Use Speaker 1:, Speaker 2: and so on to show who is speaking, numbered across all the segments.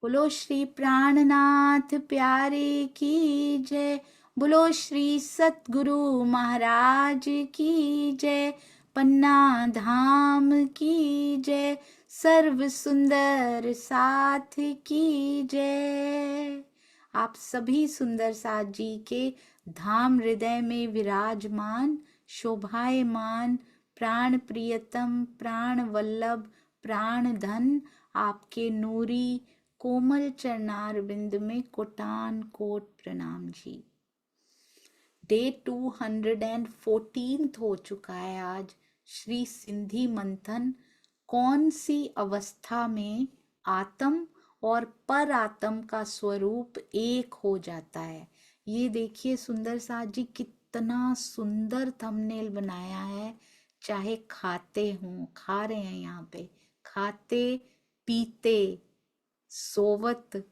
Speaker 1: बोलो श्री प्राणनाथ प्यारे की जय। बोलो श्री सतगुरु महाराज की जय। पन्ना धाम की जय। सर्व सुंदर साथ की जय। आप सभी सुंदर साथ जी के धाम हृदय में विराजमान, शोभायमान, प्राण प्रियतम, प्राण वल्लभ, प्राण धन आपके नूरी कोमल चरणार बिंद में कोटान कोट प्रणाम जी। डे 214 हो चुका है आज। श्री सिंधी मंथन, कौन सी अवस्था में आत्म और पर आत्म का स्वरूप एक हो जाता है। ये देखिए सुंदर साथ जी, कितना सुंदर थंबनेल बनाया है। चाहे खाते हों, खा रहे हैं यहाँ पे, खाते पीते सोवत,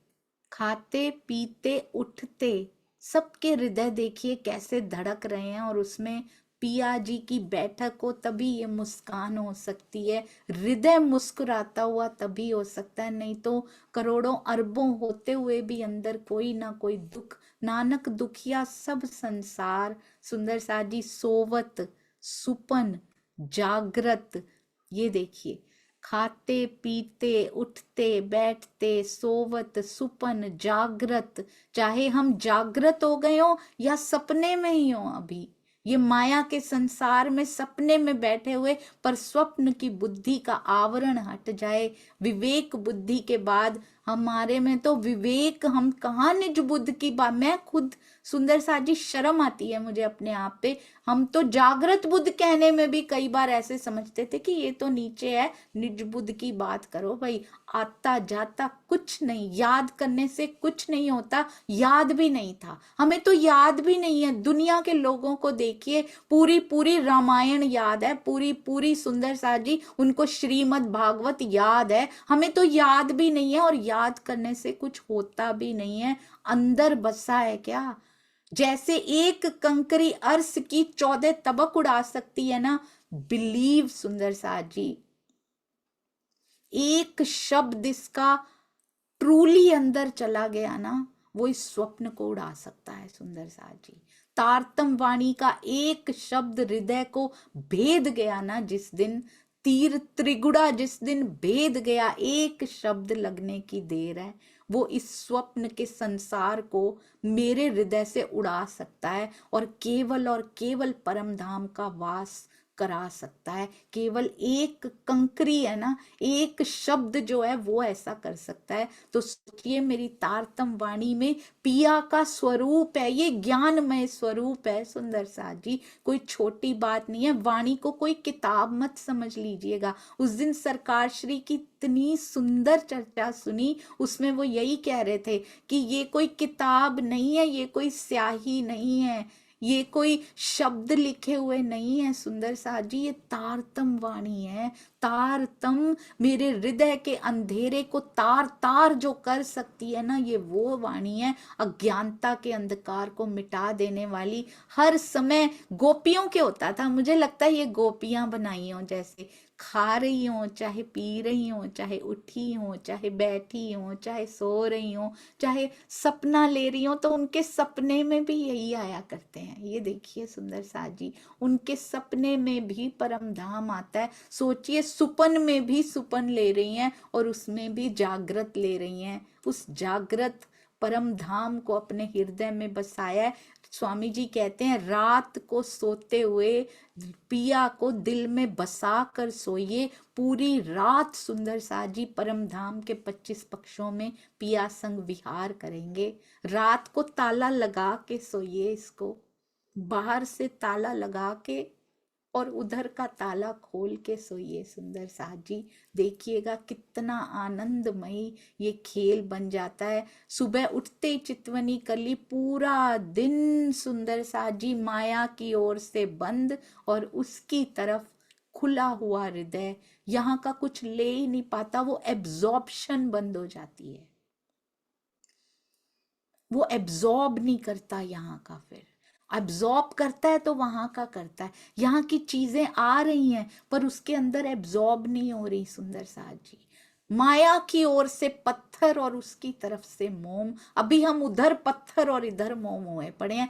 Speaker 1: खाते पीते उठते, सबके हृदय देखिए कैसे धड़क रहे हैं। और उसमें पिया जी की बैठक हो तभी ये मुस्कान हो सकती है, हृदय मुस्कुराता हुआ तभी हो सकता है, नहीं तो करोड़ों अरबों होते हुए भी अंदर कोई ना कोई दुख। नानक दुखिया सब संसार। सुंदर साथ जी, सोवत, सुपन, जागृत, ये देखिए, खाते पीते उठते बैठते सोवत सुपन जागृत। चाहे हम जागृत हो गए हो या सपने में ही हो, अभी ये माया के संसार में सपने में बैठे हुए, पर स्वप्न की बुद्धि का आवरण हट जाए, विवेक बुद्धि के बाद हमारे में तो विवेक, हम कहाँ निज बुद्ध की बात। मैं खुद सुंदर साथ जी, शर्म आती है मुझे अपने आप पे। हम तो जागृत बुद्ध कहने में भी कई बार ऐसे समझते थे कि ये तो नीचे है, निज बुद्ध की बात करो भाई। आता जाता कुछ नहीं, याद करने से कुछ नहीं होता। याद भी नहीं था, हमें तो याद भी नहीं है। दुनिया के लोगों को देखिए, पूरी पूरी रामायण याद है, पूरी पूरी सुंदर साथ जी उनको श्रीमद् भागवत याद है, हमें तो याद भी नहीं है। और याद करने से कुछ होता भी नहीं है, अंदर बसा है क्या। जैसे एक कंकरी अर्श की 14 तबक उड़ा सकती है ना, बिलीव सुंदर साथ जी, एक शब्द इसका ट्रूली अंदर चला गया ना, वो इस स्वप्न को उड़ा सकता है। सुंदर साथ जी, तारतम वाणी का एक शब्द हृदय को भेद गया ना, जिस दिन तीर त्रिगुड़ा जिस दिन भेद गया, एक शब्द लगने की देर है, वो इस स्वप्न के संसार को मेरे हृदय से उड़ा सकता है और केवल परम धाम का वास करा सकता है। केवल एक कंकरी है ना, एक शब्द जो है वो ऐसा कर सकता है। तो सोचिए, मेरी तारतम वाणी में पिया का स्वरूप है, ये ज्ञानमय स्वरूप है। सुंदर साथ जी, कोई छोटी बात नहीं है। वाणी को कोई किताब मत समझ लीजिएगा। उस दिन सरकार श्री की इतनी सुंदर चर्चा सुनी, उसमें वो यही कह रहे थे कि ये कोई किताब नहीं है, ये कोई स्याही नहीं है, ये कोई शब्द लिखे हुए नहीं है। सुंदर साथ जी, ये तारतम वाणी है। तारतम, मेरे हृदय के अंधेरे को तार तार जो कर सकती है ना, ये वो वाणी है। अज्ञानता के अंधकार को मिटा देने वाली। हर समय गोपियों के होता था, मुझे लगता है ये गोपियां बनाई हो, जैसे खा रही हो, चाहे पी रही हो, चाहे उठी हो, चाहे बैठी हो, चाहे सो रही हो, चाहे सपना ले रही हो, तो उनके सपने में भी यही आया करते हैं। ये देखिए सुंदर साथ जी, उनके सपने में भी परम धाम आता है। सोचिए, सुपन में भी सुपन ले रही हैं और उसमें भी जागृत ले रही हैं। उस जागृत परम धाम को अपने हृदय में बसाया है। स्वामी जी कहते हैं, रात को सोते हुए पिया को दिल में बसा कर सोइए। पूरी रात सुंदर साथ जी परम धाम के 25 पक्षों में पिया संग विहार करेंगे। रात को ताला लगा के सोइए, इसको बाहर से ताला लगा के और उधर का ताला खोल के सोइए। सुंदर साथ जी, देखिएगा कितना आनंदमयी ये खेल बन जाता है। सुबह उठते ही चितवनी कर ली, पूरा दिन सुंदर साथ जी माया की ओर से बंद और उसकी तरफ खुला हुआ हृदय। यहाँ का कुछ ले ही नहीं पाता, वो एब्जॉर्प्शन बंद हो जाती है, वो एब्जॉर्ब नहीं करता यहाँ का। फिर एब्जॉर्ब करता है तो वहां का करता है। यहाँ की चीजें आ रही हैं पर उसके अंदर एब्जॉर्ब नहीं हो रही। सुंदर साथ जी, माया की ओर से पत्थर और उसकी तरफ से मोम। अभी हम उधर पत्थर और इधर मोम हुए पड़े हैं।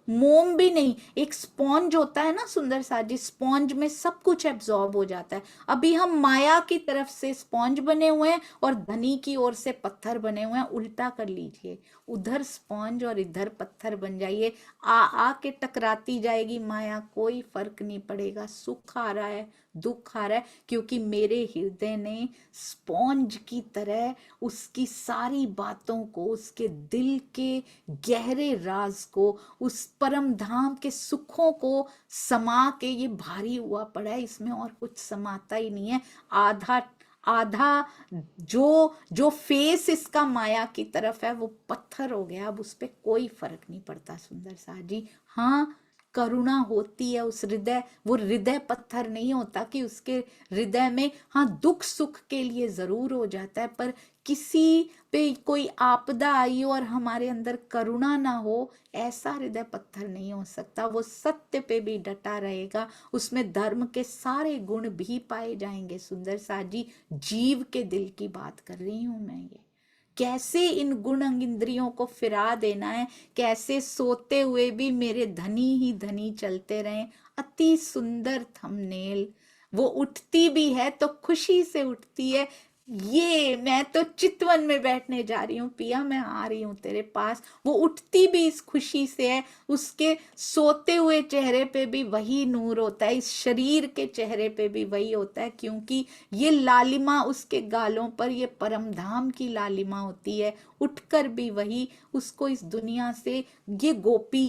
Speaker 1: मोम भी नहीं, एक स्पॉन्ज होता है ना सुंदर सा जी, स्पॉन्ज में सब कुछ एब्जॉर्ब हो जाता है। अभी हम माया की तरफ से स्पॉन्ज बने हुए हैं और धनी की ओर से पत्थर बने हुए हैं। उल्टा कर लीजिए, उधर स्पॉन्ज और इधर पत्थर बन जाइए। आ के टकराती जाएगी माया, कोई फर्क नहीं पड़ेगा। सुख आ रहा है, दुख आ रहा है, क्योंकि मेरे हृदय ने स्पॉन्ज की तरह उसकी सारी बातों को, उसके दिल के गहरे राज को, उस परम धाम के सुखों को समा के ये भारी हुआ पड़ा है। इसमें और कुछ समाता ही नहीं है। आधा आधा जो जो फेस इसका माया की तरफ है वो पत्थर हो गया। अब उस पर कोई फर्क नहीं पड़ता सुंदर सा जी। हाँ, करुणा होती है उस हृदय, वो हृदय पत्थर नहीं होता कि उसके हृदय में, हाँ दुख सुख के लिए जरूर हो जाता है, पर किसी पे कोई आपदा आई हो और हमारे अंदर करुणा ना हो, ऐसा हृदय पत्थर नहीं हो सकता। वो सत्य पे भी डटा रहेगा, उसमें धर्म के सारे गुण भी पाए जाएंगे सुंदर सा जी। जीव के दिल की बात कर रही हूं मैं। ये कैसे इन गुण इंद्रियों को फिरा देना है, कैसे सोते हुए भी मेरे धनी ही धनी चलते रहें। अति सुंदर थंबनेल। वो उठती भी है तो खुशी से उठती है। ये मैं तो चितवन में बैठने जा रही हूँ पिया, मैं आ रही हूँ तेरे पास। वो उठती भी इस खुशी से है। उसके सोते हुए चेहरे पे भी वही नूर होता है, इस शरीर के चेहरे पे भी वही होता है, क्योंकि ये लालिमा उसके गालों पर, ये परमधाम की लालिमा होती है। उठकर भी वही उसको इस दुनिया से, ये गोपी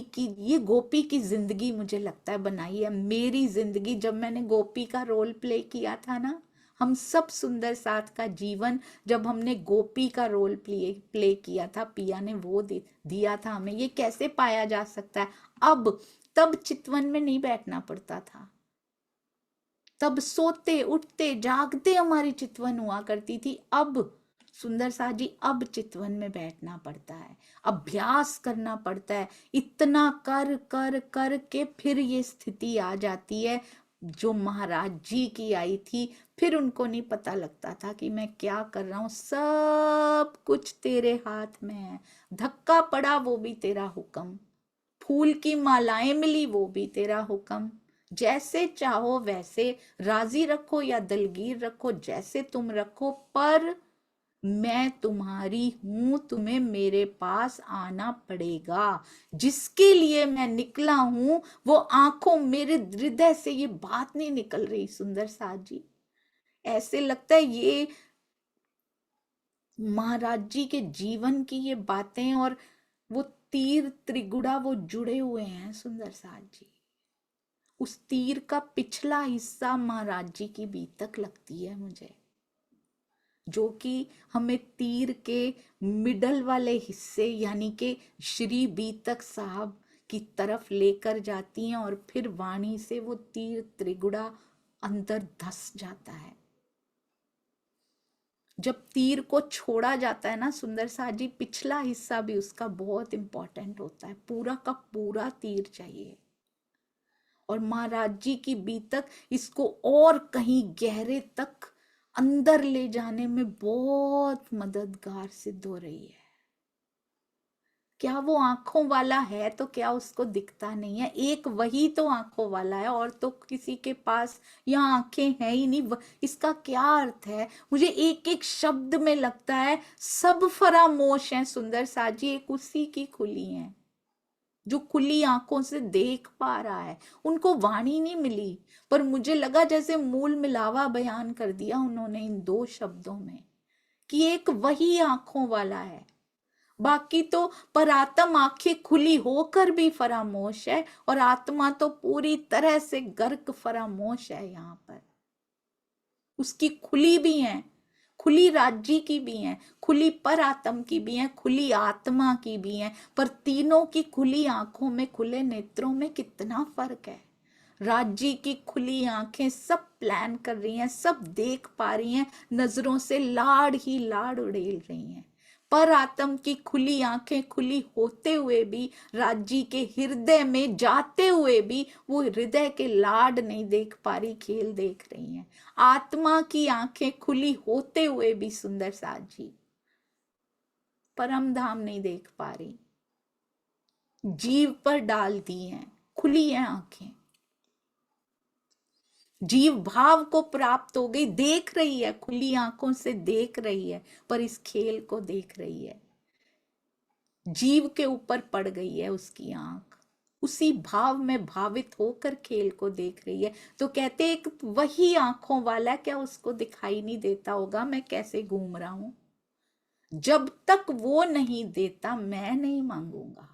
Speaker 1: की जिंदगी मुझे लगता है बनाई है। मेरी जिंदगी, जब मैंने गोपी का रोल प्ले किया था ना, हम सब सुंदर साथ का जीवन, जब हमने गोपी का रोल प्ले किया था, पिया ने वो दिया था हमें। ये कैसे पाया जा सकता है? अब तब चितवन में नहीं बैठना पड़ता था, तब सोते उठते जागते हमारी चितवन हुआ करती थी। अब सुंदर सा जी, अब चितवन में बैठना पड़ता है, अभ्यास करना पड़ता है। इतना कर कर कर के फिर ये स्थिति आ जाती है जो महाराज जी की आई थी। फिर उनको नहीं पता लगता था कि मैं क्या कर रहा हूं, सब कुछ तेरे हाथ में है। धक्का पड़ा वो भी तेरा हुक्म, फूल की मालाएं मिली वो भी तेरा हुक्म। जैसे चाहो वैसे राजी रखो या दलगीर रखो, जैसे तुम रखो, पर मैं तुम्हारी हूं, तुम्हें मेरे पास आना पड़ेगा। जिसके लिए मैं निकला हूं वो आंखों, मेरे हृदय से ये बात नहीं निकल रही सुंदर साथ जी। ऐसे लगता है ये महाराज जी के जीवन की ये बातें और वो तीर त्रिगुड़ा वो जुड़े हुए हैं सुंदर साथ जी। उस तीर का पिछला हिस्सा महाराज जी की बीतक लगती है मुझे, जो कि हमें तीर के मिडल वाले हिस्से यानी कि श्री बीतक साहब की तरफ लेकर जाती हैं, और फिर वाणी से वो तीर त्रिगुड़ा अंदर धस जाता है। जब तीर को छोड़ा जाता है ना सुंदर सा जी, पिछला हिस्सा भी उसका बहुत इंपॉर्टेंट होता है, पूरा का पूरा तीर चाहिए। और महाराज जी की बीतक इसको और कहीं गहरे तक अंदर ले जाने में बहुत मददगार सिद्ध हो रही है। क्या वो आंखों वाला है तो क्या उसको दिखता नहीं है? एक वही तो आंखों वाला है, और तो किसी के पास यहाँ आंखें हैं ही नहीं। इसका क्या अर्थ है? मुझे एक एक शब्द में लगता है सब फरामोश हैं सुंदर साजी, एक उसी की खुली हैं, जो खुली आंखों से देख पा रहा है। उनको वाणी नहीं मिली, पर मुझे लगा जैसे मूल मिलावा बयान कर दिया उन्होंने इन दो शब्दों में, कि एक वही आंखों वाला है। बाकी तो परात्म आंखें खुली होकर भी फरामोश है, और आत्मा तो पूरी तरह से गर्क फरामोश है। यहाँ पर उसकी खुली भी है, खुली राज्य की भी है, खुली पर आत्म की भी है, खुली आत्मा की भी है। पर तीनों की खुली आंखों में, खुले नेत्रों में कितना फर्क है। राज्य की खुली आंखें सब प्लान कर रही हैं, सब देख पा रही हैं, नजरों से लाड़ ही लाड़ उड़ेल रही हैं। पर आत्म की खुली आंखें खुली होते हुए भी, राज्य के हृदय में जाते हुए भी वो हृदय के लाड नहीं देख पा रही, खेल देख रही हैं। आत्मा की आंखें खुली होते हुए भी सुंदर साज जी परम धाम नहीं देख पा रही, जीव पर डाल दी हैं, खुली हैं आंखें, जीव भाव को प्राप्त हो गई, देख रही है, खुली आंखों से देख रही है, पर इस खेल को देख रही है, जीव के ऊपर पड़ गई है उसकी आंख, उसी भाव में भावित होकर खेल को देख रही है। तो कहते एक वही आंखों वाला, क्या उसको दिखाई नहीं देता होगा मैं कैसे घूम रहा हूं? जब तक वो नहीं देता मैं नहीं मांगूंगा,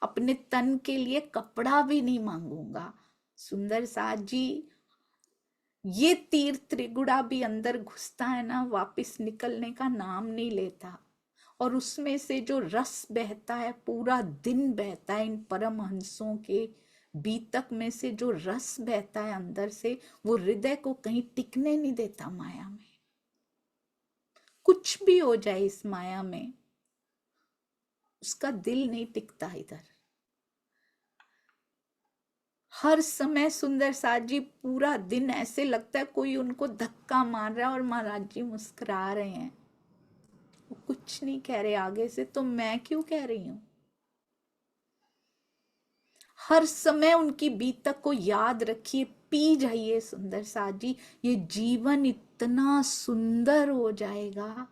Speaker 1: अपने तन के लिए कपड़ा भी नहीं मांगूंगा। सुंदर साज जी, ये तीर त्रिगुड़ा भी अंदर घुसता है ना, वापस निकलने का नाम नहीं लेता, और उसमें से जो रस बहता है, पूरा दिन बहता है इन परमहंसों के बीतक में से जो रस बहता है अंदर से, वो हृदय को कहीं टिकने नहीं देता माया में। कुछ भी हो जाए इस माया में, उसका दिल नहीं टिकता इधर। हर समय सुंदर साज जी पूरा दिन ऐसे लगता है कोई उनको धक्का मार रहा है, और महाराज जी मुस्कुरा रहे हैं, वो कुछ नहीं कह रहे आगे से, तो मैं क्यों कह रही हूं? हर समय उनकी बीतक को याद रखिए, पी जाइए सुंदर साज जी, ये जीवन इतना सुंदर हो जाएगा,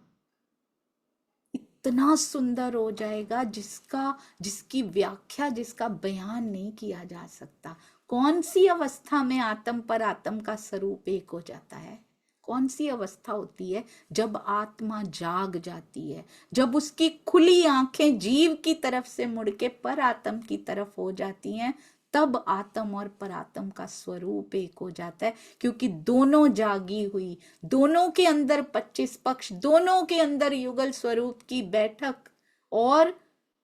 Speaker 1: इतना सुंदर हो जाएगा जिसकी व्याख्या, जिसका बयान नहीं किया जा सकता। कौन सी अवस्था में आत्म पर आत्म का स्वरूप एक हो जाता है? कौन सी अवस्था होती है? जब आत्मा जाग जाती है, जब उसकी खुली आंखें जीव की तरफ से मुड़ के पर आत्म की तरफ हो जाती हैं, तब आत्म और परात्म का स्वरूप एक हो जाता है। क्योंकि दोनों जागी हुई, दोनों के अंदर 25 पक्ष, दोनों के अंदर युगल स्वरूप की बैठक, और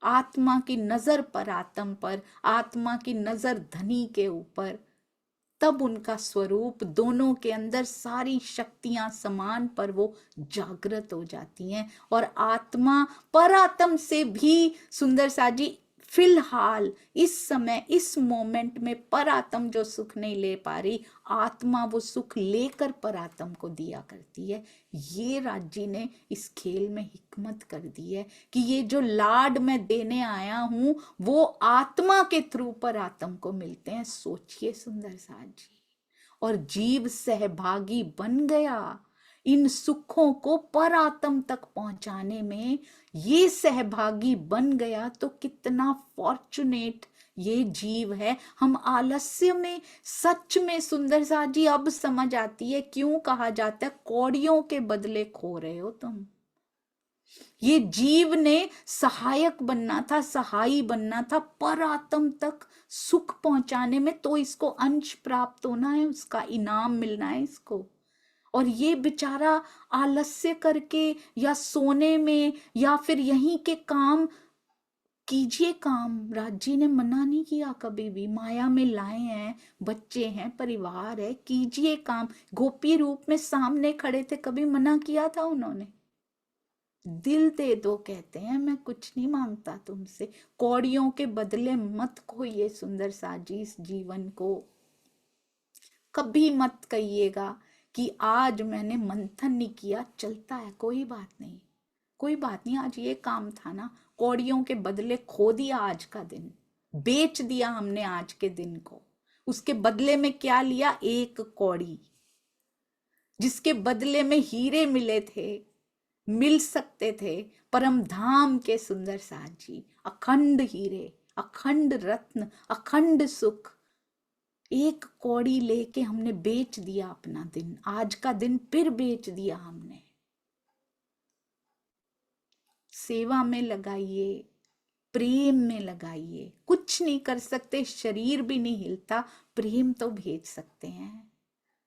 Speaker 1: आत्मा की नजर पर आत्म पर, आत्मा की नजर धनी के ऊपर, तब उनका स्वरूप, दोनों के अंदर सारी शक्तियां समान पर वो जागृत हो जाती हैं। और आत्मा परात्म से भी सुंदर साजी फिलहाल इस समय इस मोमेंट में परात्म जो सुख नहीं ले पा रही, आत्मा वो सुख लेकर परात्म को दिया करती है। ये राज्य ने इस खेल में हिकमत कर दी है कि ये जो लाड मैं देने आया हूं वो आत्मा के थ्रू परात्म को मिलते हैं। सोचिए सुंदर साज जी, और जीव सहभागी बन गया इन सुखों को परात्म तक पहुंचाने में, ये सहभागी बन गया तो कितना फॉर्चुनेट ये जीव है। हम आलस्य में, सच में सुंदर साज जी अब समझ आती है क्यों कहा जाता है कौड़ियों के बदले खो रहे हो तुम। ये जीव ने सहायक बनना था, सहाई बनना था परात्म तक सुख पहुंचाने में, तो इसको अंश प्राप्त होना है, उसका इनाम मिलना है इसको। और ये बेचारा आलस्य करके या सोने में या फिर यहीं के काम, कीजिए काम, राज्य ने मना नहीं किया कभी भी। माया में लाए हैं, बच्चे हैं, परिवार है, कीजिए काम। गोपी रूप में सामने खड़े थे, कभी मना किया था उन्होंने? दिल दे दो कहते हैं, मैं कुछ नहीं मांगता तुमसे। कौड़ियों के बदले मत खोइए सुंदर साजी इस जीवन को। कभी मत कहिएगा कि आज मैंने मंथन नहीं किया, चलता है, कोई बात नहीं, कोई बात नहीं, आज ये काम था ना, कौड़ियों के बदले खो दिया आज का दिन, बेच दिया हमने आज के दिन को। उसके बदले में क्या लिया? एक कौड़ी, जिसके बदले में हीरे मिले थे, मिल सकते थे, परम धाम के सुंदर साज जी, अखंड हीरे, अखंड रत्न, अखंड सुख, एक कौड़ी लेके हमने बेच दिया अपना दिन, आज का दिन फिर बेच दिया हमने। सेवा में लगाइए, प्रेम में लगाइए। कुछ नहीं कर सकते, शरीर भी नहीं हिलता, प्रेम तो भेज सकते हैं।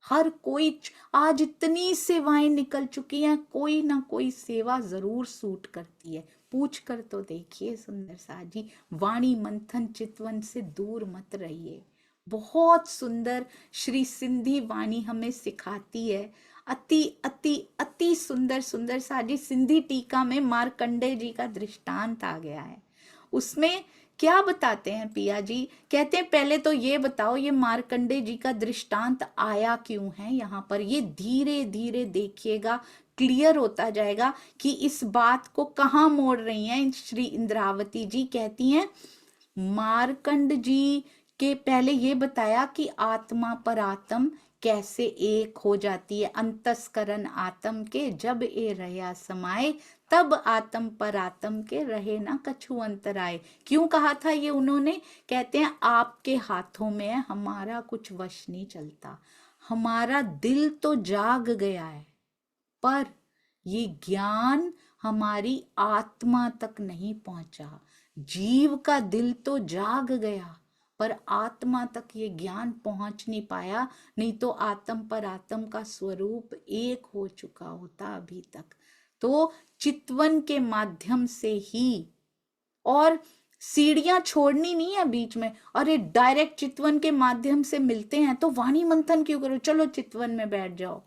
Speaker 1: हर कोई, आज इतनी सेवाएं निकल चुकी हैं, कोई ना कोई सेवा जरूर सूट करती है। पूछ कर तो देखिए सुंदर साजी, वाणी मंथन चितवन से दूर मत रहिए। बहुत सुंदर श्री सिंधी वाणी हमें सिखाती है, अति अति अति सुंदर सुंदर साजी सिंधी टीका में मार्कंडे जी का दृष्टांत आ गया है। उसमें क्या बताते हैं पिया जी, कहते हैं पहले तो ये बताओ ये मार्कंडे जी का दृष्टांत आया क्यों है यहाँ पर। ये धीरे धीरे देखिएगा क्लियर होता जाएगा कि इस बात को कहाँ मोड़ रही हैं श्री इंद्रावती जी। कहती हैं मार्कंड जी के पहले ये बताया कि आत्मा पर आत्म कैसे एक हो जाती है। अंतस्करण आत्म के जब ए रहा समाए, तब आत्म पर आत्म के रहे ना कछु अंतराए। क्यों कहा था ये उन्होंने? कहते हैं आपके हाथों में है, हमारा कुछ वश नहीं चलता। हमारा दिल तो जाग गया है, पर ये ज्ञान हमारी आत्मा तक नहीं पहुंचा। जीव का दिल तो जाग गया, पर आत्मा तक ये ज्ञान पहुंच नहीं पाया, नहीं तो आत्म पर आत्म का स्वरूप एक हो चुका होता अभी तक। तो चितवन के माध्यम से ही, और सीढ़ियां छोड़नी नहीं है बीच में। अरे डायरेक्ट चितवन के माध्यम से मिलते हैं तो वाणी मंथन क्यों करो, चलो चितवन में बैठ जाओ,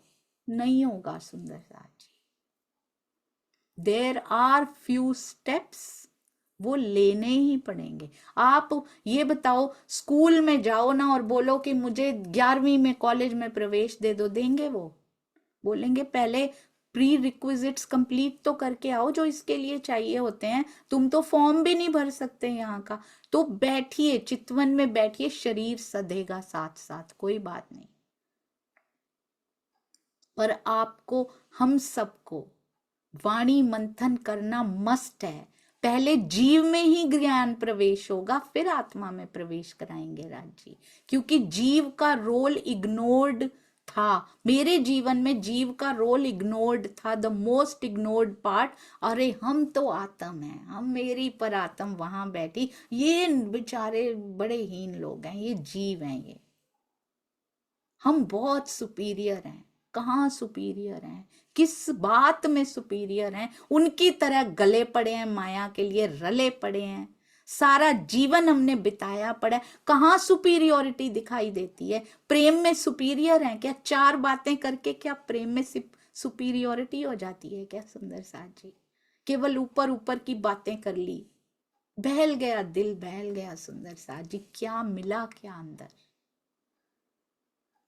Speaker 1: नहीं होगा सुंदर साथ जी। देर आर फ्यू स्टेप्स, वो लेने ही पड़ेंगे। आप ये बताओ स्कूल में जाओ ना और बोलो कि मुझे 11वीं में कॉलेज में प्रवेश दे दो, देंगे? वो बोलेंगे पहले प्री रिक्विजिट्स कंप्लीट तो करके आओ जो इसके लिए चाहिए होते हैं। तुम तो फॉर्म भी नहीं भर सकते यहाँ का। तो बैठिए, चितवन में बैठिए, शरीर सधेगा साथ साथ, कोई बात नहीं। पर आपको, हम सबको वाणी मंथन करना मस्ट है। पहले जीव में ही ज्ञान प्रवेश होगा, फिर आत्मा में प्रवेश कराएंगे राज जी। क्योंकि जीव का रोल इग्नोर्ड था। मेरे जीवन में जीव का रोल इग्नोर्ड था, द मोस्ट इग्नोर्ड पार्ट। अरे हम तो आत्म हैं, हम मेरी पर आत्म वहां बैठी, ये बेचारे बड़े हीन लोग हैं, ये जीव हैं, ये हम बहुत सुपीरियर हैं। कहाँ सुपीरियर हैं? किस बात में सुपीरियर हैं? उनकी तरह गले पड़े हैं, माया के लिए रले पड़े हैं, सारा जीवन हमने बिताया पड़ा है। कहाँ सुपीरियोरिटी दिखाई देती है? प्रेम में सुपीरियर हैं क्या? 4 बातें करके क्या प्रेम में सुपीरियोरिटी हो जाती है क्या सुंदर साथ जी? केवल ऊपर ऊपर की बातें कर ली, बहल गया दिल, बहल गया सुंदर साथ जी। क्या मिला क्या अंदर?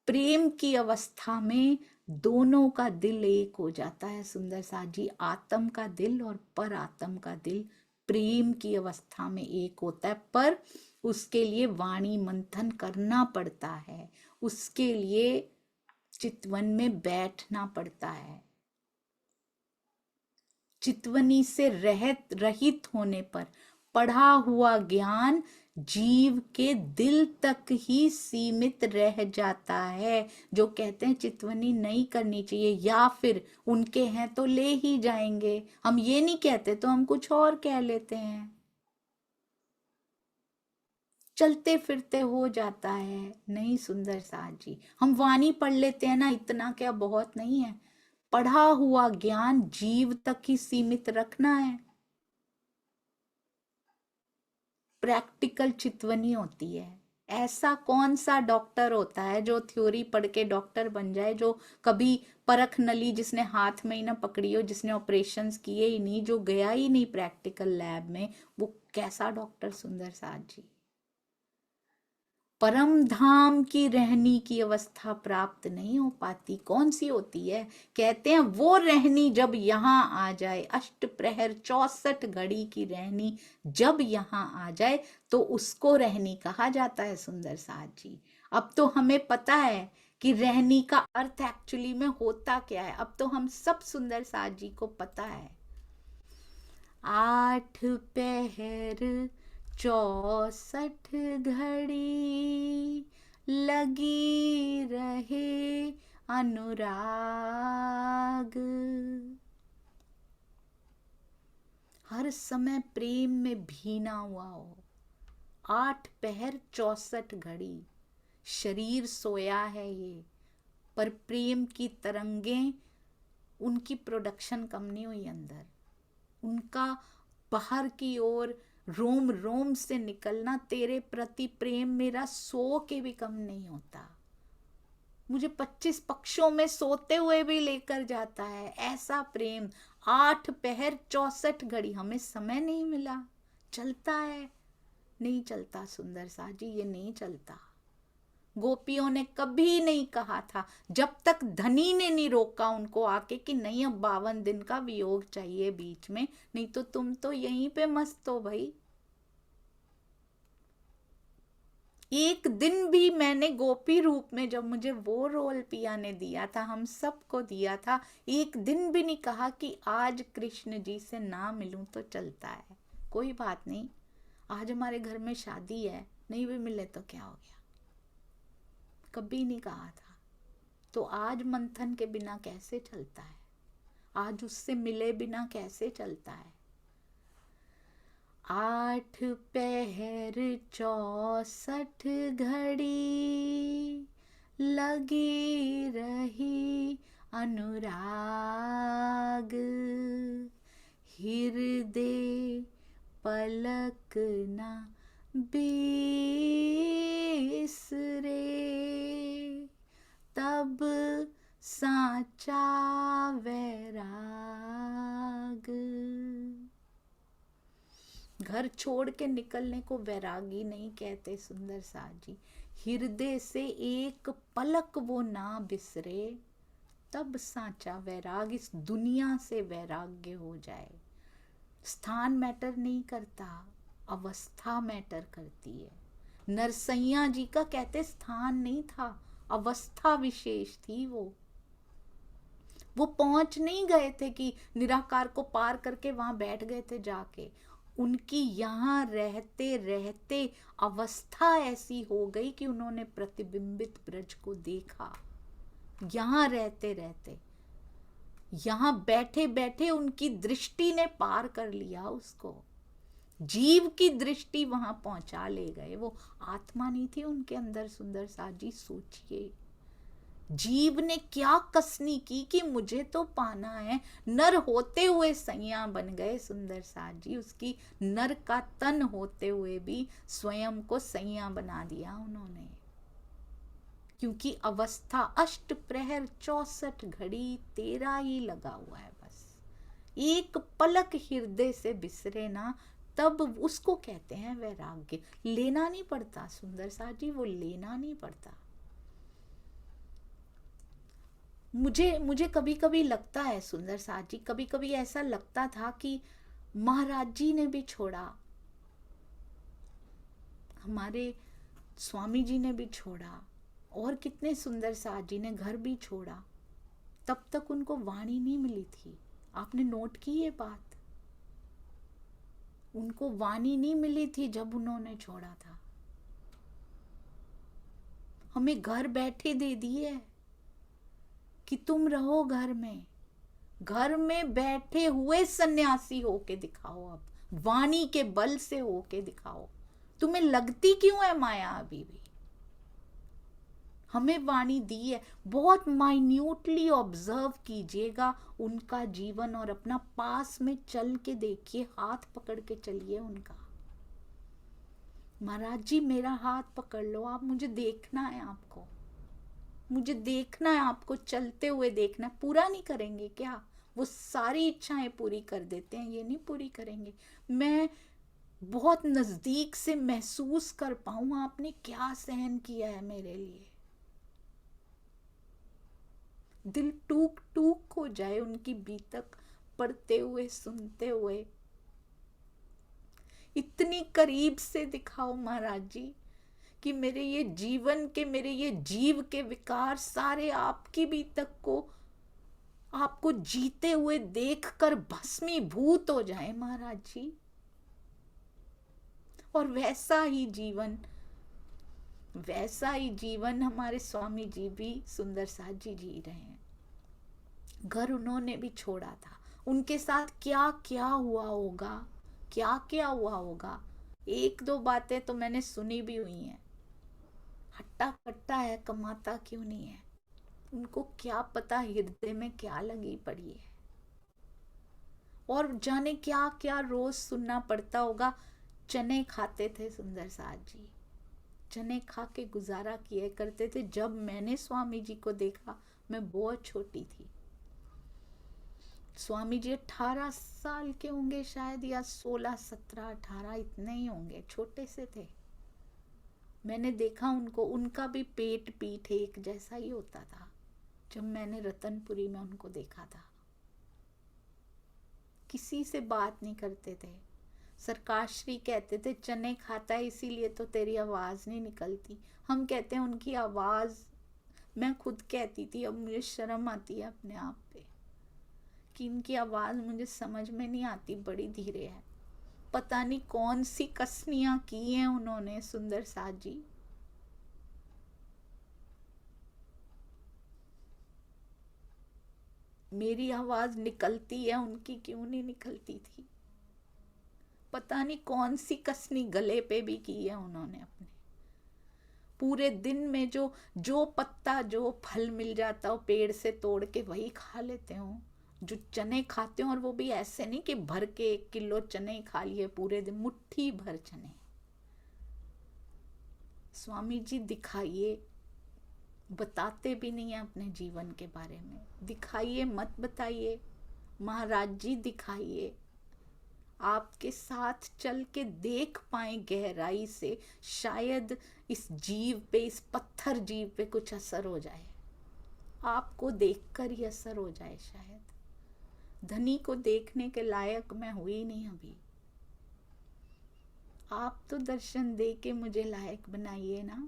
Speaker 1: प्रेम की अवस्था में दोनों का दिल एक हो जाता है सुंदर साथ जी। आत्म का दिल और पर आत्म का दिल प्रेम की अवस्था में एक होता है, पर उसके लिए वाणी मंथन करना पड़ता है, उसके लिए चितवन में बैठना पड़ता है। चितवनी से रहित होने पर पढ़ा हुआ ज्ञान जीव के दिल तक ही सीमित रह जाता है। जो कहते हैं चितवनी नहीं करनी चाहिए, या फिर उनके हैं तो ले ही जाएंगे, हम ये नहीं कहते तो हम कुछ और कह लेते हैं, चलते फिरते हो जाता है। नहीं सुंदर साथ जी, हम वाणी पढ़ लेते हैं ना, इतना क्या बहुत नहीं है? पढ़ा हुआ ज्ञान जीव तक ही सीमित रखना है। प्रैक्टिकल चितवनी होती है। ऐसा कौन सा डॉक्टर होता है जो थ्योरी पढ़ के डॉक्टर बन जाए, जो कभी परख नली जिसने हाथ में ही ना पकड़ी हो, जिसने ऑपरेशंस किए ही नहीं, जो गया ही नहीं प्रैक्टिकल लैब में, वो कैसा डॉक्टर सुंदर साथ जी? परम धाम की रहनी की अवस्था प्राप्त नहीं हो पाती। कौन सी होती है? कहते हैं वो रहनी जब यहाँ आ जाए, अष्ट प्रहर 64 घड़ी की रहनी जब यहाँ आ जाए तो उसको रहनी कहा जाता है सुंदर साथ जी। अब तो हमें पता है कि रहनी का अर्थ एक्चुअली में होता क्या है। अब तो हम सब सुंदर साथ जी को पता है। 8 पहर 64 घड़ी लगी रहे अनुराग। हर समय प्रेम में भीना हुआ हो। 8 पहर 64 घड़ी शरीर सोया है ये, पर प्रेम की तरंगें, उनकी प्रोडक्शन कम नहीं हुई अंदर, उनका बाहर की ओर रोम रोम से निकलना, तेरे प्रति प्रेम मेरा 100 के भी कम नहीं होता। मुझे 25 पक्षों में सोते हुए भी लेकर जाता है। ऐसा प्रेम, 8 पहर 64 घड़ी, हमें समय नहीं मिला, चलता है। नहीं चलता सुंदर सा जी, ये नहीं चलता। गोपियों ने कभी नहीं कहा था, जब तक धनी ने नहीं रोका उनको आके कि नहीं अब 52 दिन का वियोग चाहिए बीच में, नहीं तो तुम तो यहीं पे मस्त हो भाई। एक दिन भी मैंने गोपी रूप में, जब मुझे वो रोल पिया ने दिया था, हम सबको दिया था, एक दिन भी नहीं कहा कि आज कृष्ण जी से ना मिलूं तो चलता है, कोई बात नहीं, आज हमारे घर में शादी है, नहीं भी मिले तो क्या हो गया, कभी नहीं कहा था। तो आज मंथन के बिना कैसे चलता है, आज उससे मिले बिना कैसे चलता है। 8 पहर 64 घड़ी लगी रही अनुराग, हृदय पलक ना बिसरे, तब साचा वैराग। घर छोड़ के निकलने को वैरागी नहीं कहते सुंदर सा जी, हृदय से एक पलक वो ना बिसरे, तब साचा वैराग, इस दुनिया से वैराग्य हो जाए। स्थान मैटर नहीं करता, अवस्था मैटर करती है। नरसैया जी का कहते स्थान नहीं था, अवस्था विशेष थी। वो पहुंच नहीं गए थे कि निराकार को पार करके वहां बैठ गए थे जाके, उनकी यहाँ रहते रहते अवस्था ऐसी हो गई कि उन्होंने प्रतिबिंबित ब्रज को देखा। यहाँ रहते रहते, यहाँ बैठे बैठे उनकी दृष्टि ने पार कर लिया उसको, जीव की दृष्टि वहां पहुंचा ले गए। वो आत्मा नहीं थी उनके अंदर सुंदर सा जी, सोचिए जीव ने क्या कसनी की कि मुझे तो पाना है, नर होते हुए सैया बन गए सुंदर सा जी, उसकी नर का तन होते हुए भी स्वयं को सैया बना दिया उन्होंने, क्योंकि अवस्था 8 प्रहर 64 घड़ी तेरा ही लगा हुआ है, बस एक पलक हृदय से बिसरे ना, तब उसको कहते हैं वैराग्य। लेना नहीं पड़ता सुंदर सा जी, वो लेना नहीं पड़ता। मुझे कभी कभी लगता है सुंदर सा जी, कभी कभी ऐसा लगता था कि महाराज जी ने भी छोड़ा, हमारे स्वामी जी ने भी छोड़ा, और कितने सुंदर सा जी ने घर भी छोड़ा, तब तक उनको वाणी नहीं मिली थी। आपने नोट की ये बात, उनको वाणी नहीं मिली थी जब उन्होंने छोड़ा था। हमें घर बैठे दे दिए कि तुम रहो घर में बैठे हुए सन्यासी होके दिखाओ, अब वाणी के बल से होके दिखाओ। तुम्हें लगती क्यों है माया अभी भी? हमें वाणी दी है, बहुत माइन्यूटली ऑब्जर्व कीजिएगा उनका जीवन और अपना पास में चल के देखिए, हाथ पकड़ के चलिए उनका। महाराज जी मेरा हाथ पकड़ लो आप, मुझे देखना है आपको, मुझे देखना है आपको, चलते हुए देखना। पूरा नहीं करेंगे क्या? वो सारी इच्छाएं पूरी कर देते हैं, ये नहीं पूरी करेंगे। मैं बहुत नजदीक से महसूस कर पाऊं आपने क्या सहन किया है मेरे लिए, दिल टूक टूक हो जाए उनकी बीतक पढ़ते हुए सुनते हुए। इतनी करीब से दिखाओ महाराज जी कि मेरे ये जीवन के, मेरे ये जीव के विकार सारे आपकी बीतक को, आपको जीते हुए देखकर भस्मीभूत हो जाए महाराज जी। और वैसा ही जीवन हमारे स्वामी जी भी सुंदर सा जी जी रहे हैं। घर उन्होंने भी छोड़ा था, उनके साथ क्या क्या हुआ होगा, क्या क्या हुआ होगा। एक दो बातें तो मैंने सुनी भी हुई हैं, हट्टा कट्टा है, कमाता क्यों नहीं है, उनको क्या पता हृदय में क्या लगी पड़ी है। और जाने क्या क्या रोज सुनना पड़ता होगा। चने खाते थे सुंदर साथ जी, चने खा के गुजारा किए करते थे। जब मैंने स्वामी जी को देखा, मैं बहुत छोटी थी। स्वामी जी 18 साल के होंगे शायद, या 16, 17, 18 इतने ही होंगे, छोटे से थे। मैंने देखा उनको, उनका भी पेट पीठ एक जैसा ही होता था जब मैंने रतनपुरी में उनको देखा था। किसी से बात नहीं करते थे। सरकाश्री कहते थे चने खाता है इसीलिए तो तेरी आवाज नहीं निकलती। हम कहते हैं उनकी आवाज, मैं खुद कहती थी, अब मुझे शर्म आती है अपने आप पे कि इनकी आवाज मुझे समझ में नहीं आती, बड़ी धीरे है। पता नहीं कौन सी कसनियां की हैं उन्होंने सुंदर साथ जी। मेरी आवाज निकलती है, उनकी क्यों नहीं निकलती थी? पता नहीं कौन सी कसनी गले पे भी की है उन्होंने अपने। पूरे दिन में जो पत्ता जो फल मिल जाता हो पेड़ से तोड़ के वही खा लेते हो। जो चने खाते हो, और वो भी ऐसे नहीं कि भर के 1 किलो चने खा लिए पूरे दिन, मुट्ठी भर चने। स्वामी जी दिखाइए, बताते भी नहीं है अपने जीवन के बारे में। दिखाइए, मत बताइए। महाराज जी दिखाइए, आपके साथ चल के देख पाए गहराई से, शायद इस जीव पे, इस पत्थर जीव पे कुछ असर हो जाए। आपको देखकर ही असर हो जाए शायद। धनी को देखने के लायक मैं हुई नहीं अभी। आप तो दर्शन दे के मुझे लायक बनाइए ना।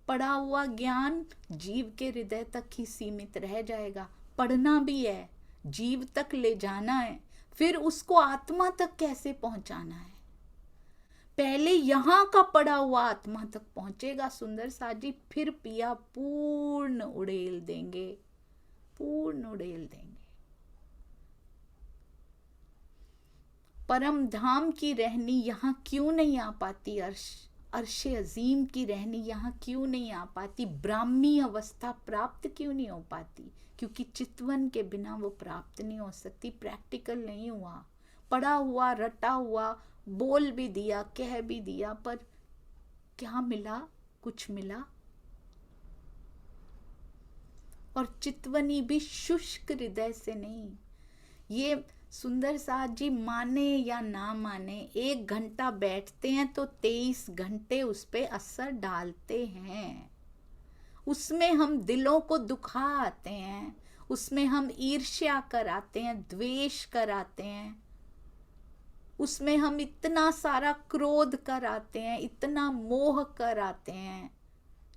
Speaker 1: पढ़ा हुआ ज्ञान जीव के हृदय तक ही सीमित रह जाएगा। पढ़ना भी है, जीव तक ले जाना है, फिर उसको आत्मा तक कैसे पहुंचाना है। पहले यहां का पड़ा हुआ आत्मा तक पहुंचेगा सुंदर साथ जी, फिर पिया पूर्ण उड़ेल देंगे, पूर्ण उड़ेल देंगे। परम धाम की रहनी यहां क्यों नहीं आ पाती? अर्शे अजीम की रहनी यहाँ क्यों नहीं आ पाती? ब्राह्मी अवस्था प्राप्त क्यों नहीं हो पाती? क्योंकि चितवन के बिना वो प्राप्त नहीं हो सकती। प्रैक्टिकल नहीं हुआ, पढ़ा हुआ रटा हुआ, बोल भी दिया, कह भी दिया, पर क्या मिला? कुछ मिला? और चितवनी भी शुष्क हृदय से नहीं। ये सुंदर साथ जी माने या ना माने, 1 घंटा बैठते हैं तो 23 घंटे उस पे असर डालते हैं। उसमें हम दिलों को दुखा आते हैं, उसमें हम ईर्ष्या कराते हैं, द्वेष कराते हैं, उसमें हम इतना सारा क्रोध कराते हैं, इतना मोह कराते हैं।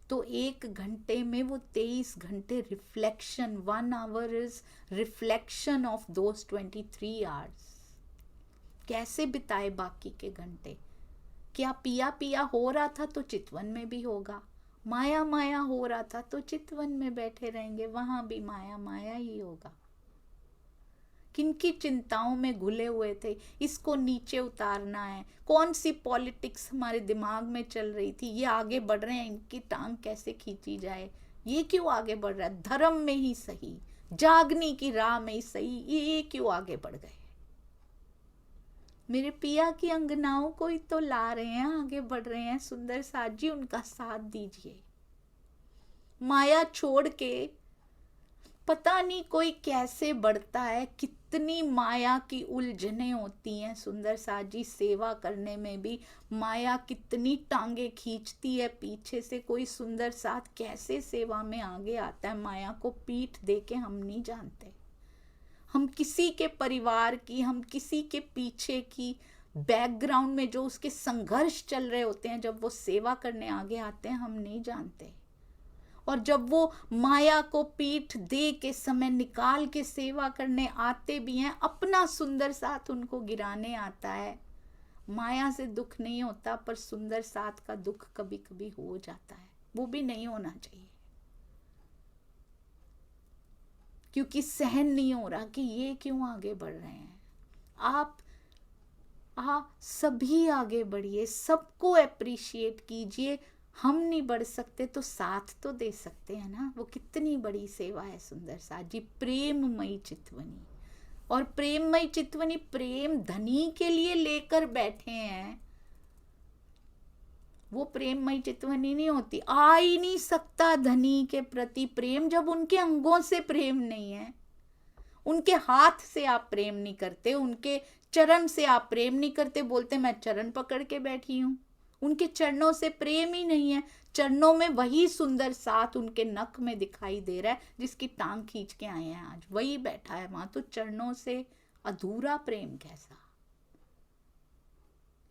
Speaker 1: तो 1 घंटे में वो 23 घंटे reflection, 1 hour is reflection of those 23 hours। कैसे बिताए बाकी के घंटे? क्या पिया पिया हो रहा था तो चितवन में भी होगा, माया माया हो रहा था तो चितवन में बैठे रहेंगे, वहां भी माया माया ही होगा। किनकी चिंताओं में घुले हुए थे? इसको नीचे उतारना है। कौन सी पॉलिटिक्स हमारे दिमाग में चल रही थी? ये आगे बढ़ रहे हैं, इनकी टांग कैसे खींची जाए? ये क्यों आगे बढ़ रहा है? धर्म में ही सही, जागने की राह में ही सही, ये क्यों आगे बढ़ गए? मेरे पिया की अंगनाओं को ही तो ला रहे हैं, आगे बढ़ रहे हैं। सुंदर साथ जी, उनका साथ दीजिए। माया छोड़ के पता नहीं कोई कैसे बढ़ता है। कितनी माया की उलझने होती हैं सुंदर साथ जी। सेवा करने में भी माया कितनी टांगे खींचती है पीछे से। कोई सुंदर साथ कैसे सेवा में आगे आता है, माया को पीठ दे के हम नहीं जानते। हम किसी के परिवार की, हम किसी के पीछे की बैकग्राउंड में जो उसके संघर्ष चल रहे होते हैं, जब वो सेवा करने आगे आते हैं, हम नहीं जानते। और जब वो माया को पीठ दे के समय निकाल के सेवा करने आते भी हैं, अपना सुंदर साथ उनको गिराने आता है। माया से दुख नहीं होता, पर सुंदर साथ का दुख कभी कभी हो जाता है। वो भी नहीं होना चाहिए, क्योंकि सहन नहीं हो रहा कि ये क्यों आगे बढ़ रहे हैं। आप सभी आगे बढ़िए, सबको अप्रिशिएट कीजिए। हम नहीं बढ़ सकते तो साथ तो दे सकते हैं ना। वो कितनी बड़ी सेवा है सुंदर साथ जी। प्रेममयी चितवनी, और प्रेममयी चितवनी प्रेम धनी के लिए लेकर बैठे हैं। वो प्रेममयी चितवनी नहीं होती। आ ही नहीं सकता धनी के प्रति प्रेम जब उनके अंगों से प्रेम नहीं है, उनके हाथ से आप प्रेम नहीं करते, उनके चरण से आप प्रेम नहीं करते, बोलते मैं चरण पकड़ के बैठी हूं। उनके चरणों से प्रेम ही नहीं है। चरणों में वही सुंदर साथ उनके नख में दिखाई दे रहा है जिसकी टांग खींच के आए हैं, आज वही बैठा है वहां। तो चरणों से अधूरा प्रेम कैसा?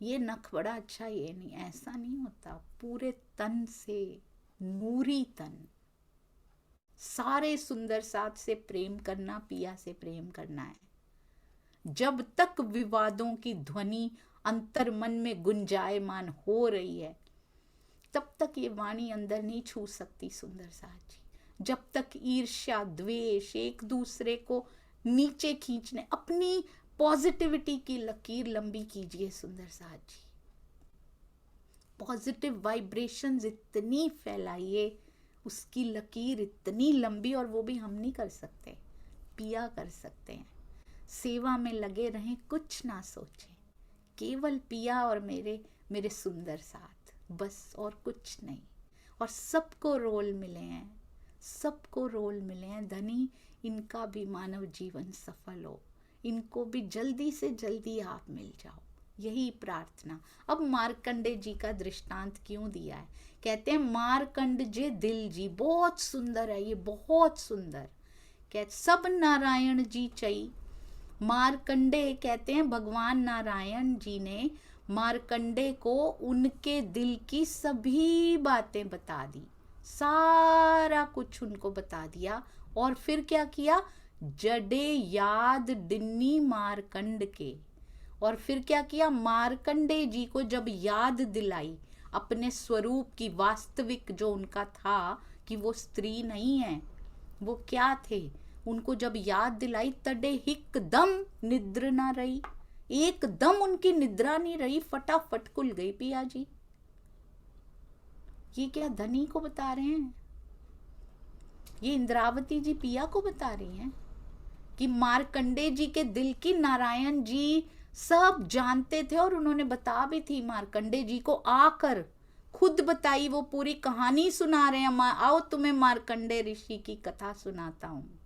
Speaker 1: ये नख बड़ा अच्छा, ये नहीं, ऐसा नहीं होता। पूरे तन से, नूरी तन, सारे सुंदर साथ से प्रेम करना, पिया से प्रेम करना है। जब तक विवादों की ध्वनि अंतर मन में गुंजायमान हो रही है, तब तक ये वाणी अंदर नहीं छू सकती सुंदर साथ जी। जब तक ईर्ष्या, द्वेष, एक दूसरे को नीचे खींचने, अपनी पॉजिटिविटी की लकीर लंबी कीजिए सुंदर साथ जी। पॉजिटिव वाइब्रेशंस इतनी फैलाइए, उसकी लकीर इतनी लंबी, और वो भी हम नहीं कर सकते, पिया कर सकते हैं। सेवा में लगे रहें, कुछ ना सोचें, केवल पिया और मेरे सुंदर साथ, बस, और कुछ नहीं। और सबको रोल मिले हैं, सबको रोल मिले हैं। धनी, इनका भी मानव जीवन सफल हो, इनको भी जल्दी से जल्दी आप मिल जाओ, यही प्रार्थना। अब मार्कंडे जी का दृष्टांत क्यों दिया है? कहते हैं मार्कंड जे दिल जी, बहुत सुंदर है ये, बहुत सुंदर। कहते सब नारायण जी चई, मार्कंडे कहते हैं भगवान नारायण जी ने मार्कंडे को उनके दिल की सभी बातें बता दी, सारा कुछ उनको बता दिया। और फिर क्या किया? जडे याद डिन्नी मार्कंड के। और फिर क्या किया? मार्कंडे जी को जब याद दिलाई अपने स्वरूप की, वास्तविक जो उनका था कि वो स्त्री नहीं है, वो क्या थे, उनको जब याद दिलाई, तडे एकदम निद्र ना रही, एकदम उनकी निद्रा नहीं रही, फटाफट खुल गई पिया जी। ये क्या धनी को बता रहे हैं? ये इंद्रावती जी पिया को बता रही हैं कि मार्कंडे जी के दिल की नारायण जी सब जानते थे, और उन्होंने बता भी थी मार्कंडे जी को, आकर खुद बताई, वो पूरी कहानी सुना रहे हैं। आओ तुम्हें मार्कंडे ऋषि की कथा सुनाता हूं।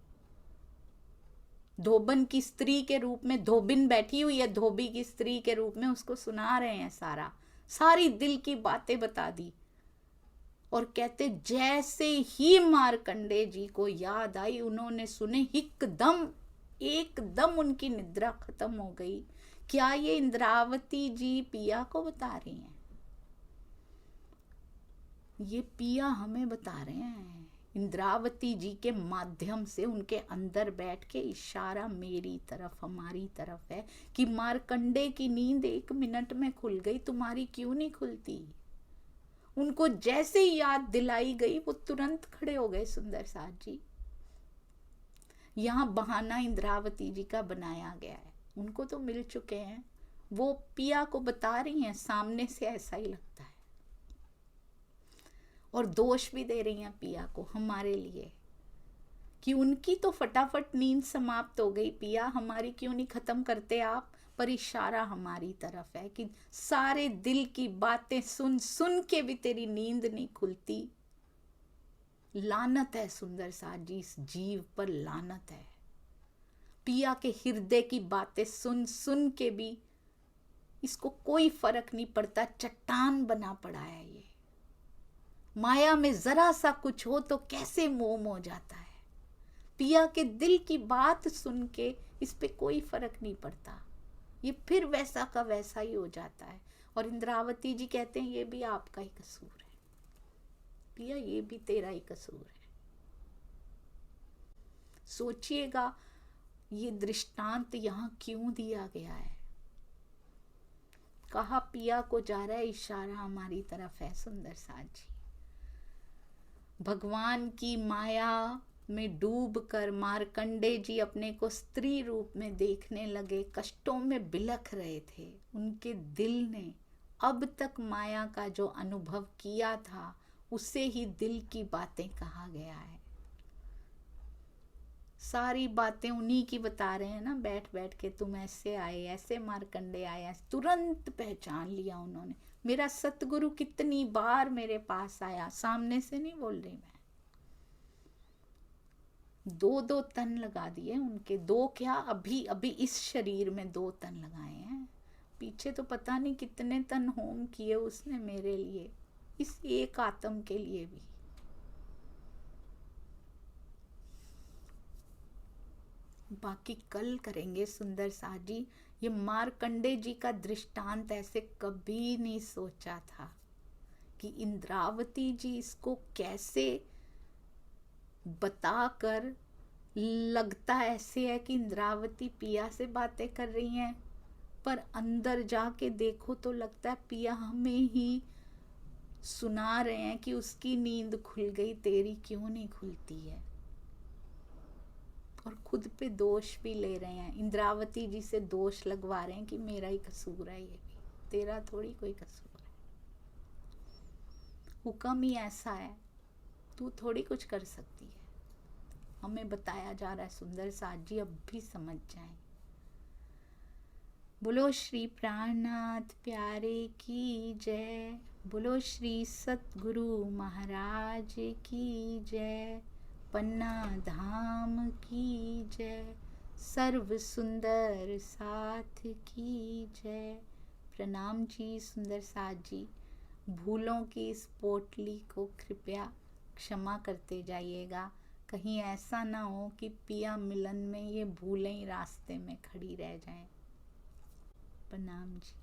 Speaker 1: धोबन की स्त्री के रूप में धोबिन बैठी हुई है, धोबी की स्त्री के रूप में उसको सुना रहे हैं, सारी दिल की बातें बता दी। और कहते जैसे ही मार्कंडे जी को याद आई, उन्होंने सुने, एकदम उनकी निद्रा खत्म हो गई। क्या ये इंद्रावती जी पिया को बता रही हैं? ये पिया हमें बता रहे हैं। इंद्रावती जी के माध्यम से उनके अंदर बैठ के इशारा मेरी तरफ, हमारी तरफ है कि मार्कंडे की नींद 1 मिनट में खुल गई, तुम्हारी क्यों नहीं खुलती? उनको जैसे ही याद दिलाई गई, वो तुरंत खड़े हो गए सुंदर साथ जी। यहाँ बहाना इंद्रावती जी का बनाया गया है, उनको तो मिल चुके हैं, वो पिया को बता रही हैं, सामने से ऐसा ही लगता है। और दोष भी दे रही हैं पिया को हमारे लिए कि उनकी तो फटाफट नींद समाप्त हो गई, पिया हमारी क्यों नहीं खत्म करते आप? पर इशारा हमारी तरफ है कि सारे दिल की बातें सुन सुन के भी तेरी नींद नहीं खुलती। लानत है सुंदर साथ जी, इस जीव पर लानत है। पिया के हृदय की बातें सुन सुन के भी इसको कोई फर्क नहीं पड़ता, चट्टान बना पड़ा है ये। माया में जरा सा कुछ हो तो कैसे मोह हो जाता है। पिया के दिल की बात सुन के इस पे कोई फर्क नहीं पड़ता, ये फिर वैसा का वैसा ही हो जाता है। और इंद्रावती जी कहते हैं ये भी आपका ही कसूर है पिया, ये भी तेरा ही कसूर है। सोचिएगा ये दृष्टांत यहाँ क्यों दिया गया है? कहा पिया को जा रहा है, इशारा हमारी तरफ है सुंदर साथ जी। भगवान की माया में डूब कर मार्कंडे जी अपने को स्त्री रूप में देखने लगे, कष्टों में बिलख रहे थे। उनके दिल ने अब तक माया का जो अनुभव किया था, उसे ही दिल की बातें कहा गया है। सारी बातें उन्हीं की बता रहे हैं ना, बैठ बैठ के तुम ऐसे आए, ऐसे मार्कंडे आए, तुरंत पहचान लिया उन्होंने। मेरा सतगुरु कितनी बार मेरे पास आया, सामने से नहीं बोल रही मैं। 2-2 तन लगा दिए उनके, 2 क्या, अभी अभी इस शरीर में 2 तन लगाए हैं। पीछे तो पता नहीं कितने तन होम किए उसने मेरे लिए, इस एक आत्म के लिए भी। बाकी कल करेंगे सुंदर साथ जी। ये मार्कंडे जी का दृष्टांत ऐसे कभी नहीं सोचा था कि इंद्रावती जी इसको कैसे बताकर, लगता ऐसे है कि इंद्रावती पिया से बातें कर रही हैं, पर अंदर जाके देखो तो लगता है पिया हमें ही सुना रहे हैं कि उसकी नींद खुल गई, तेरी क्यों नहीं खुलती है। और खुद पे दोष भी ले रहे हैं, इंद्रावती जी से दोष लगवा रहे हैं कि मेरा ही कसूर है, ये भी तेरा थोड़ी कोई कसूर है, हुक्म ही ऐसा है, तू थोड़ी कुछ कर सकती है। हमें बताया जा रहा है सुंदर साथ जी, अब भी समझ जाएं। बोलो श्री प्राणनाथ प्यारे की जय, बोलो श्री सतगुरु महाराज की जय, पन्ना धाम की जय, सर्व सुंदर साथ की जय। प्रणाम जी सुंदर साथ जी। भूलों की इस पोटली को कृपया क्षमा करते जाइएगा, कहीं ऐसा ना हो कि पिया मिलन में ये भूलें रास्ते में खड़ी रह जाएं। प्रणाम जी।